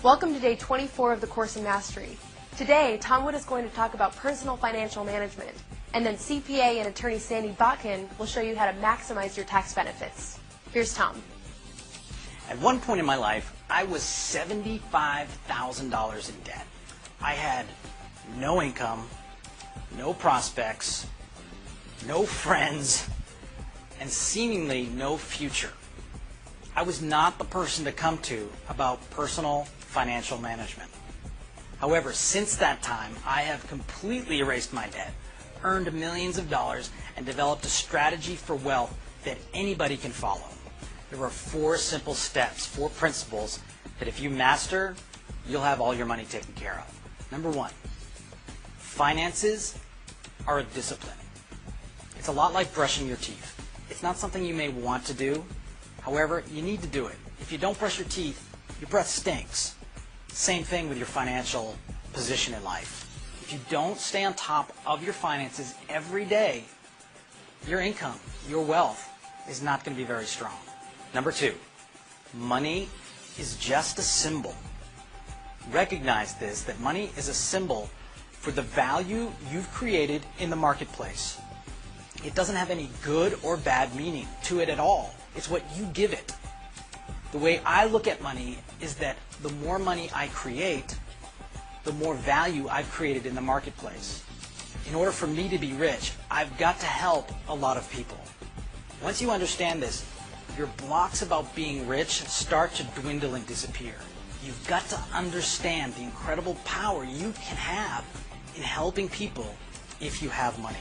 Welcome to day 24 of the course in Mastery. Today, Tom Wood is going to talk about personal financial management, and then CPA and attorney Sandy Botkin will show you how to maximize your tax benefits. Here's Tom. At one point in my life, I was $75,000 in debt. I had no income, no prospects, no friends, and seemingly no future. I was not the person to come to about personal financial management. However, since that time, I have completely erased my debt, earned millions of dollars, and developed a strategy for wealth that anybody can follow. There are 4 simple steps, 4 principles that if you master, you'll have all your money taken care of. Number 1, finances are a discipline. It's a lot like brushing your teeth. It's not something you may want to do. However, you need to do it. If you don't brush your teeth, your breath stinks. Same thing with your financial position in life. If you don't stay on top of your finances every day, your income, your wealth is not going to be very strong. Number 2, money is just a symbol. Recognize this, that money is a symbol for the value you've created in the marketplace. It doesn't have any good or bad meaning to it at all. It's what you give it. The way I look at money is that the more money I create, the more value I've created in the marketplace. In order for me to be rich, I've got to help a lot of people. Once you understand this, your blocks about being rich start to dwindle and disappear. You've got to understand the incredible power you can have in helping people if you have money.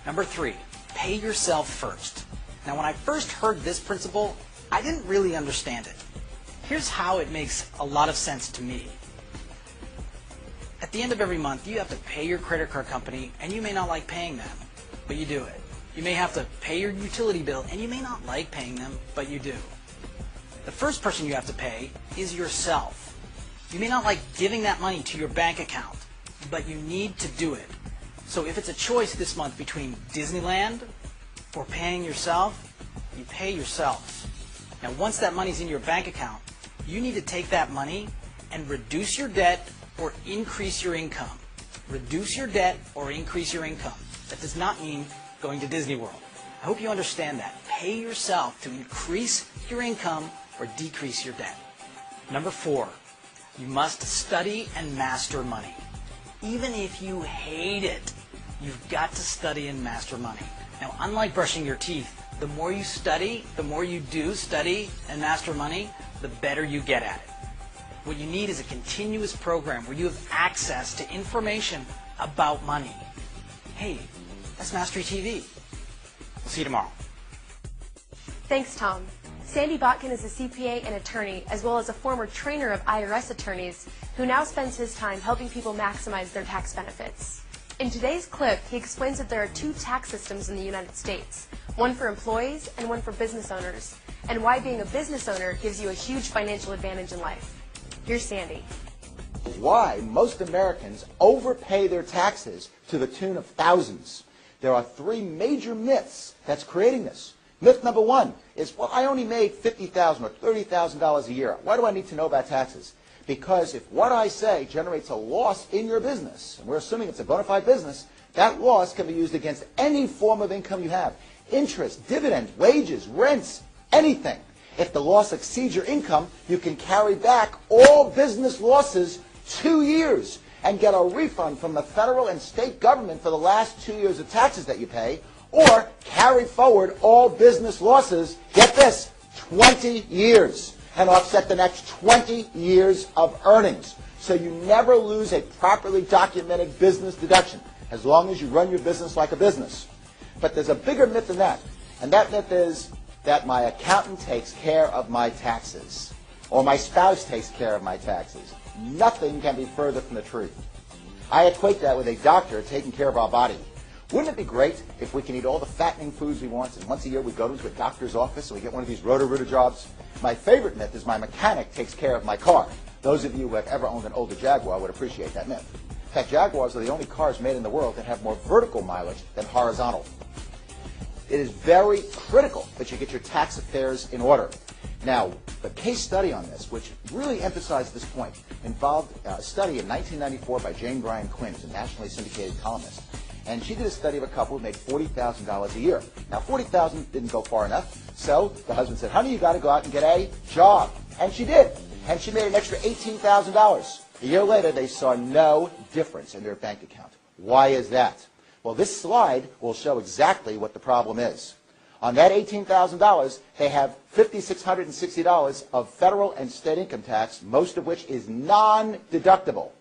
Number 3, pay yourself first. Now, when I first heard this principle, I didn't really understand it. Here's how it makes a lot of sense to me. At the end of every month, you have to pay your credit card company, and you may not like paying them, but you do it. You may have to pay your utility bill, and you may not like paying them, but you do. The first person you have to pay is yourself. You may not like giving that money to your bank account, but you need to do it. So if it's a choice this month between Disneyland or paying yourself, you pay yourself. Now, once that money's in your bank account, you need to take that money and reduce your debt or increase your income. Reduce your debt or increase your income. That does not mean going to Disney World. I hope you understand that. Pay yourself to increase your income or decrease your debt. Number 4, you must study and master money. Even if you hate it, you've got to study and master money. Now, unlike brushing your teeth, the more you study, the more you do study and master money, the better you get at it. What you need is a continuous program where you have access to information about money. Hey, that's Mastery TV. We'll see you tomorrow. Thanks, Tom. Sandy Botkin is a CPA and attorney, as well as a former trainer of IRS attorneys, who now spends his time helping people maximize their tax benefits. In today's clip, he explains that there are 2 tax systems in the United States, one for employees and one for business owners, and why being a business owner gives you a huge financial advantage in life. Here's Sandy. Why most Americans overpay their taxes to the tune of thousands. There are 3 major myths that's creating this. Myth number 1 is, well, I only made $50,000 or $30,000 a year. Why do I need to know about taxes? Because if what I say generates a loss in your business, and we're assuming it's a bona fide business, that loss can be used against any form of income you have. Interest, dividends, wages, rents, anything. If the loss exceeds your income, you can carry back all business losses 2 years and get a refund from the federal and state government for the last 2 years of taxes that you pay, or carry forward all business losses, get this, 20 years, and offset the next 20 years of earnings. So you never lose a properly documented business deduction, as long as you run your business like a business. But there's a bigger myth than that, and that myth is that my accountant takes care of my taxes, or my spouse takes care of my taxes. Nothing can be further from the truth. I equate that with a doctor taking care of our body. Wouldn't it be great if we can eat all the fattening foods we want, and once a year we go to a doctor's office and we get one of these Roto-Rooter jobs? My favorite myth is my mechanic takes care of my car. Those of you who have ever owned an older Jaguar would appreciate that myth. In fact, Jaguars are the only cars made in the world that have more vertical mileage than horizontal. It is very critical that you get your tax affairs in order. Now, the case study on this, which really emphasized this point, involved a study in 1994 by Jane Bryan Quinn, who's a nationally syndicated columnist. And she did a study of a couple who made $40,000 a year. Now, $40,000 didn't go far enough, so the husband said, honey, you got to go out and get a job. And she did. And she made an extra $18,000. A year later, they saw no difference in their bank account. Why is that? Well, this slide will show exactly what the problem is. On that $18,000, they have $5,660 of federal and state income tax, most of which is non-deductible.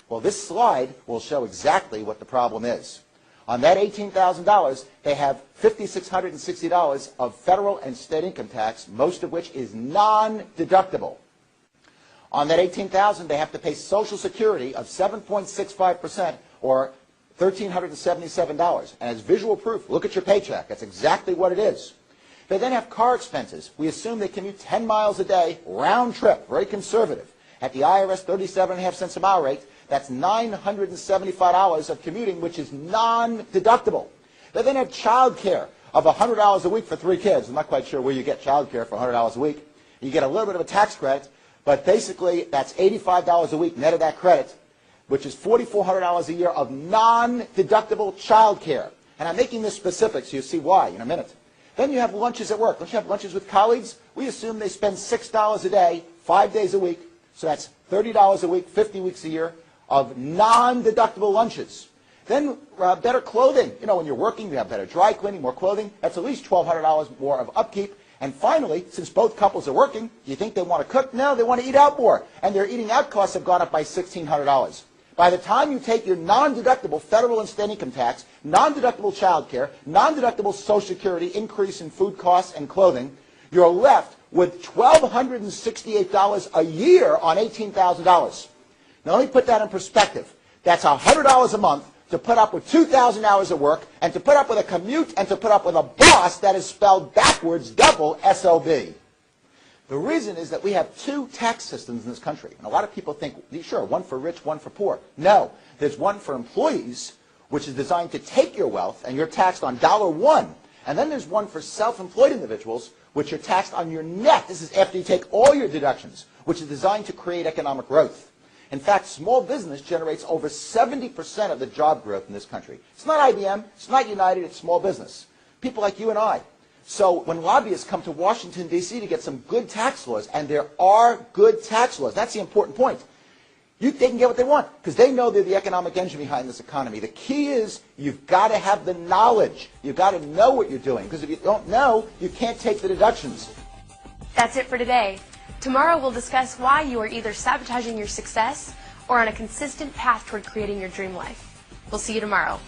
Well, this slide will show exactly what the problem is. On that $18,000, they have $5,660 of federal and state income tax, most of which is non-deductible. On that $18,000, they have to pay Social Security of 7.65%, or $1,377. And as visual proof, look at your paycheck. That's exactly what it is. They then have car expenses. We assume they commute 10 miles a day, round trip, very conservative. At the IRS 37.5 cents a mile rate, that's $975 of commuting, which is non-deductible. They then have child care of $100 a week for 3 kids. I'm not quite sure where you get child care for $100 a week. You get a little bit of a tax credit, but basically that's $85 a week net of that credit, which is $4,400 a year of non-deductible child care. And I'm making this specific so you see why in a minute. Then you have lunches at work. Don't you have lunches with colleagues? We assume they spend $6 a day, 5 days a week. So that's $30 a week, 50 weeks a year of non-deductible lunches. Then better clothing. You know, when you're working, you have better dry cleaning, more clothing. That's at least $1,200 more of upkeep. And finally, since both couples are working, do you think they want to cook? No, they want to eat out more. And their eating out costs have gone up by $1,600. By the time you take your non-deductible federal and state income tax, non-deductible child care, non-deductible Social Security, increase in food costs and clothing, you're left with $1,268 a year on $18,000. Now let me put that in perspective. That's $100 a month to put up with 2,000 hours of work and to put up with a commute and to put up with a boss that is spelled backwards, double SOB. The reason is that we have 2 tax systems in this country. And a lot of people think, sure, one for rich, one for poor. No, there's one for employees, which is designed to take your wealth, and you're taxed on $1. And then there's one for self-employed individuals, which are taxed on your net. This is after you take all your deductions, which is designed to create economic growth. In fact, small business generates over 70% of the job growth in this country. It's not IBM, it's not United, it's small business. People like you and I. So when lobbyists come to Washington, D.C. to get some good tax laws, and there are good tax laws, that's the important point, they can get what they want because they know they're the economic engine behind this economy. The key is you've got to have the knowledge. You've got to know what you're doing because if you don't know, you can't take the deductions. That's it for today. Tomorrow we'll discuss why you are either sabotaging your success or on a consistent path toward creating your dream life. We'll see you tomorrow.